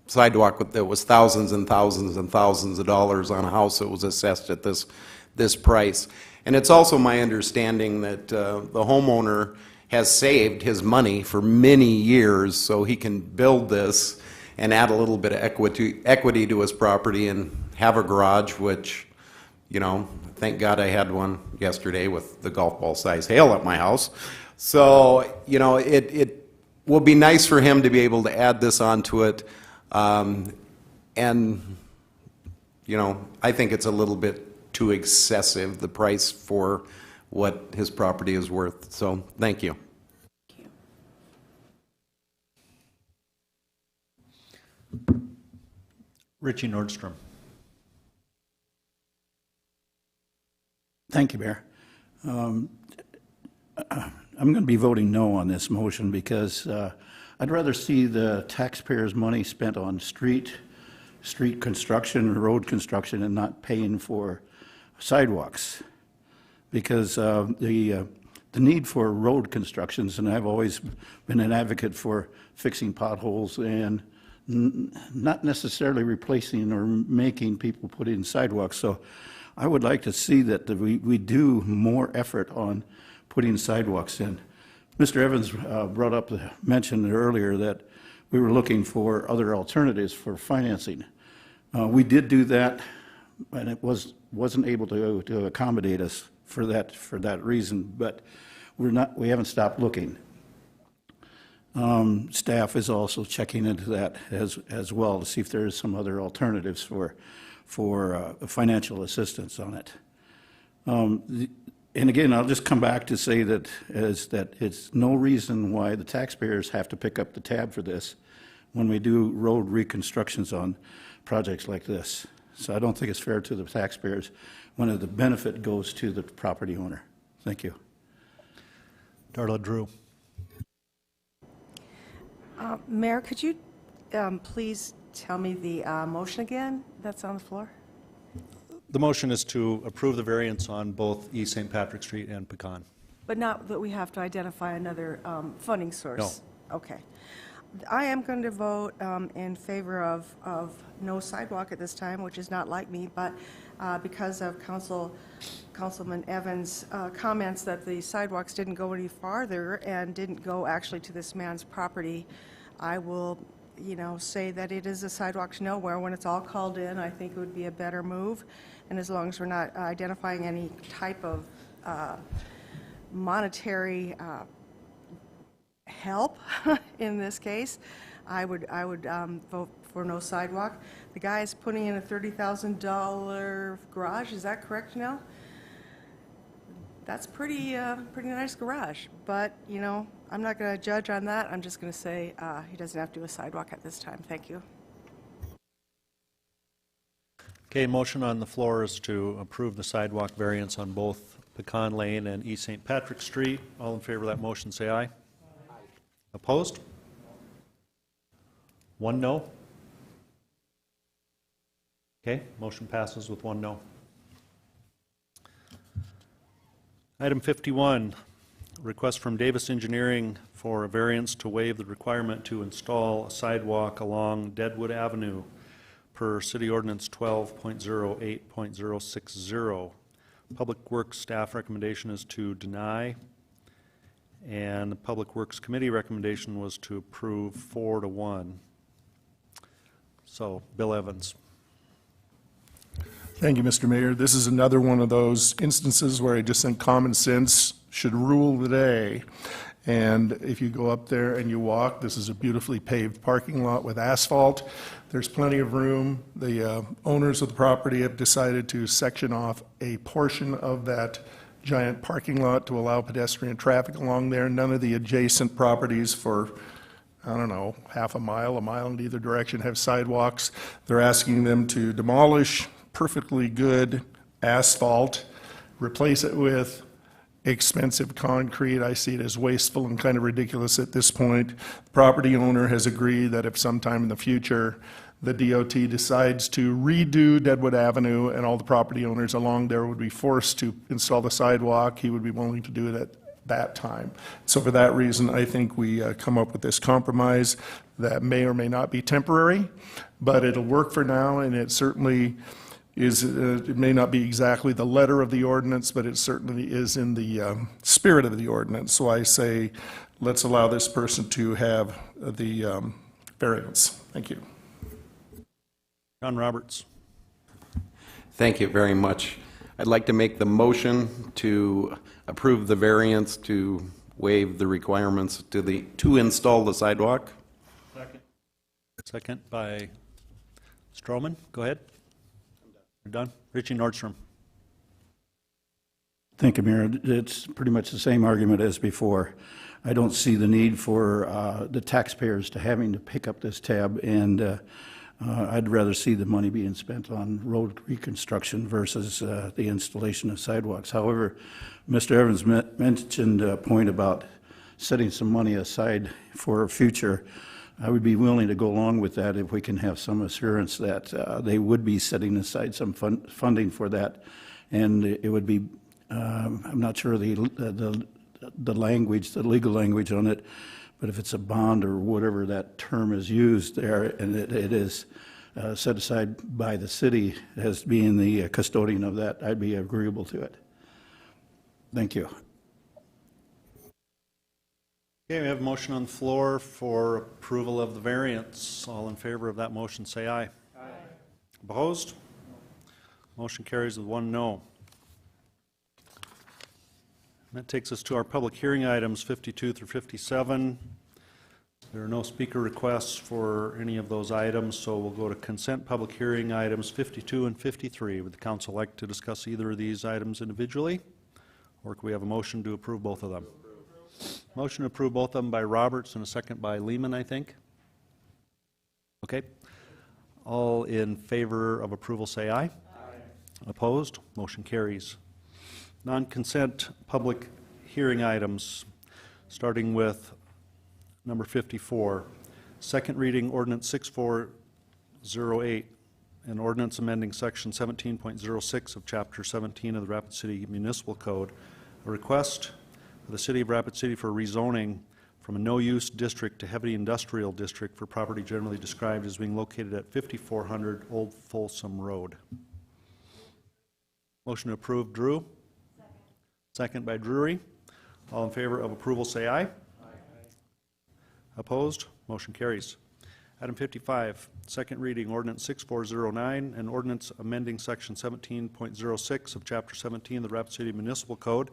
sidewalk that was thousands and thousands and thousands of dollars on a house that was assessed at this price. And it's also my understanding that the homeowner has saved his money for many years so he can build this and add a little bit of equity to his property and have a garage, which, you know, thank God I had one yesterday with the golf ball size hail at my house. So, you know, it will be nice for him to be able to add this onto it. And, you know, I think it's a little bit too excessive, the price for what his property is worth. So, thank you. Richie Nordstrom. Thank you, Mayor. I'm going to be voting no on this motion because I'd rather see the taxpayers' money spent on street construction, road construction, and not paying for sidewalks. Because the need for road constructions, and I've always been an advocate for fixing potholes and not necessarily replacing or making people put in sidewalks. So I would like to see that we do more effort on putting sidewalks in. Mr. Evans mentioned earlier that we were looking for other alternatives for financing. We did do that, and it wasn't able to accommodate us for that reason. But we haven't stopped looking. Staff is also checking into that as well to see if there is some other alternatives for financial assistance on it. And again, I'll just come back to say that it's no reason why the taxpayers have to pick up the tab for this when we do road reconstructions on projects like this. So I don't think it's fair to the taxpayers when the benefit goes to the property owner. Thank you. Darla Drew. Mayor, could you please tell me the motion again that's on the floor? The motion is to approve the variance on both East St. Patrick Street and Pecan. But not that we have to identify another funding source? No. Okay. I am going to vote in favor of no sidewalk at this time, which is not like me, but because of Councilman Evans' comments that the sidewalks didn't go any farther and didn't go actually to this man's property, I will, say that it is a sidewalk to nowhere. When it's all called in, I think it would be a better move. And as long as we're not identifying any type of monetary help in this case, I would vote for no sidewalk. The guy is putting in a $30,000 garage. Is that correct now? That's pretty nice garage. But I'm not going to judge on that. I'm just going to say he doesn't have to do a sidewalk at this time. Thank you. Okay, motion on the floor is to approve the sidewalk variance on both Pecan Lane and East St. Patrick Street. All in favor of that motion, say aye. Aye. Opposed? One no. Okay, motion passes with one no. Item 51, request from Davis Engineering for a variance to waive the requirement to install a sidewalk along Deadwood Avenue per City Ordinance 12.08.060. Public Works staff recommendation is to deny, and the Public Works Committee recommendation was to approve 4-1. So, Bill Evans. Thank you, Mr. Mayor. This is another one of those instances where I just think common sense should rule the day. And if you go up there and you walk, this is a beautifully paved parking lot with asphalt. There's plenty of room. The owners of the property have decided to section off a portion of that giant parking lot to allow pedestrian traffic along there. None of the adjacent properties for, I don't know, half a mile in either direction have sidewalks. They're asking them to demolish perfectly good asphalt, replace it with expensive concrete. I see it as wasteful and kind of ridiculous at this point. The property owner has agreed that if sometime in the future the DOT decides to redo Deadwood Avenue and all the property owners along there would be forced to install the sidewalk, he would be willing to do it at that time. So for that reason, I think we come up with this compromise that may or may not be temporary, but it'll work for now, and it certainly is, it may not be exactly the letter of the ordinance, but it certainly is in the spirit of the ordinance. So I say, let's allow this person to have the variance. Thank you. John Roberts. Thank you very much. I'd like to make the motion to approve the variance to waive the requirements to install the sidewalk. Second by Stroman. Go ahead. You're done. Richie Nordstrom. Thank you, Mayor. It's pretty much the same argument as before. I don't see the need for the taxpayers to having to pick up this tab, and I'd rather see the money being spent on road reconstruction versus the installation of sidewalks. However, Mr. Evans mentioned a point about setting some money aside for future. I would be willing to go along with that if we can have some assurance that they would be setting aside some funding for that, and it would be. I'm not sure the language, the legal language on it, but if it's a bond or whatever that term is used there, and it is set aside by the city as being the custodian of that, I'd be agreeable to it. Thank you. Okay, we have a motion on the floor for approval of the variance. All in favor of that motion, say aye. Aye. Opposed? Motion carries with one no. That takes us to our public hearing items 52 through 57. There are no speaker requests for any of those items, so we'll go to consent public hearing items 52 and 53. Would the council like to discuss either of these items individually? Or can we have a motion to approve both of them? Motion to approve both of them by Roberts and a second by Lehman, I think. Okay. All in favor of approval say aye. Aye. Opposed? Motion carries. Non-consent public hearing items, starting with number 54. Second reading ordinance 6408, an ordinance amending section 17.06 of chapter 17 of the Rapid City Municipal Code. A request for the City of Rapid City for rezoning from a no-use district to heavy industrial district for property generally described as being located at 5400 Old Folsom Road. Motion to approve, Drew. Second by Drury. All in favor of approval say aye. Aye. Opposed? Motion carries. Item 55, second reading ordinance 6409, an ordinance amending section 17.06 of chapter 17 of the Rapid City Municipal Code.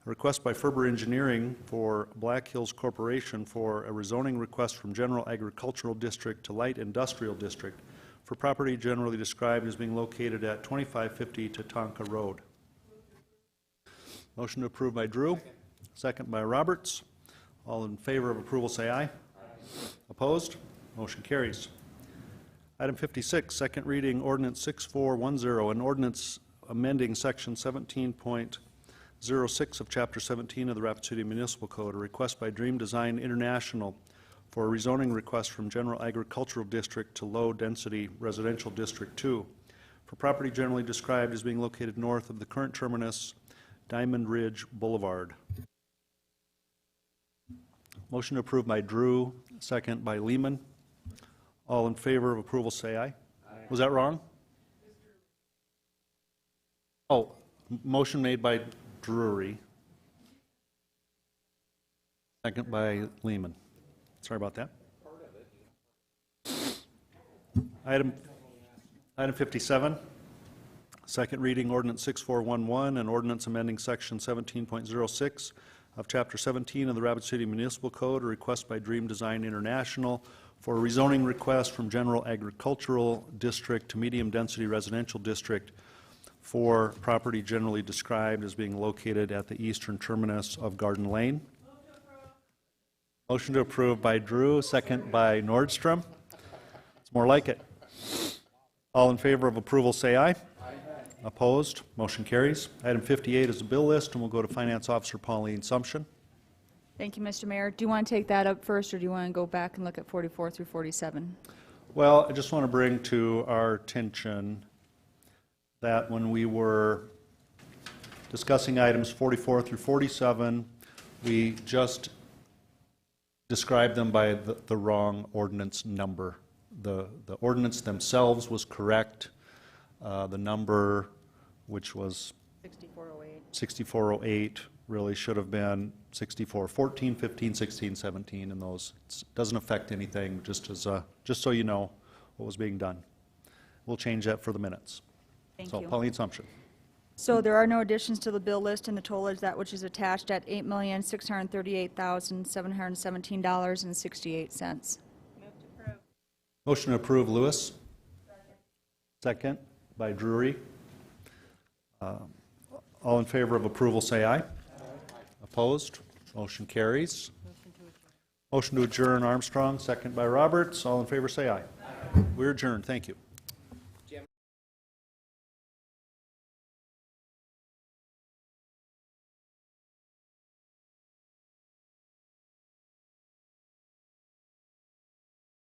A request by Ferber Engineering for Black Hills Corporation for a rezoning request from General Agricultural District to Light Industrial District for property generally described as being located at 2550 Tatanka Road. Motion to approve by Drew. Second by Roberts. All in favor of approval say aye. Aye. Opposed? Motion carries. Item 56, second reading ordinance 6410, an ordinance amending section 17.06 of chapter 17 of the Rapid City Municipal Code. A request by Dream Design International for a rezoning request from General Agricultural District to Low Density Residential District 2 for property generally described as being located north of the current terminus, Diamond Ridge Boulevard. Motion approved by Drew, second by Lehman. All in favor of approval say aye. Aye. Was that wrong? Oh, motion made by Drury. Second by Lehman. Sorry about that. Item 57, second reading ordinance 6411, an ordinance amending section 17.06 of chapter 17 of the Rapid City Municipal Code. A request by Dream Design International for a rezoning request from General Agricultural District to Medium Density Residential District for property generally described as being located at the eastern terminus of Garden Lane. Motion to approve by Drew, second by Nordstrom. It's more like it. All in favor of approval say aye. Aye. Opposed? Motion carries. Item 58 is the bill list, and we'll go to Finance Officer Pauline Sumption. Thank you, Mr. Mayor. Do you want to take that up first, or do you want to go back and look at 44 through 47? Well, I just want to bring to our attention that when we were discussing items 44 through 47, we just described them by the wrong ordinance number. The ordinance themselves was correct. The number, which was 6408, really should have been 6414, 15, 16, 17, and those. It doesn't affect anything, just so you know what was being done. We'll change that for the minutes. Thank you. Pauline Sumption. So there are no additions to the bill list, and the total is that which is attached at $8,638,717.68. Motion to approve, Lewis. Second by Drury. All in favor of approval say aye. Aye. Opposed? Motion carries. Motion to adjourn, Armstrong. Second by Roberts. All in favor say aye. Aye. We're adjourned. Thank you.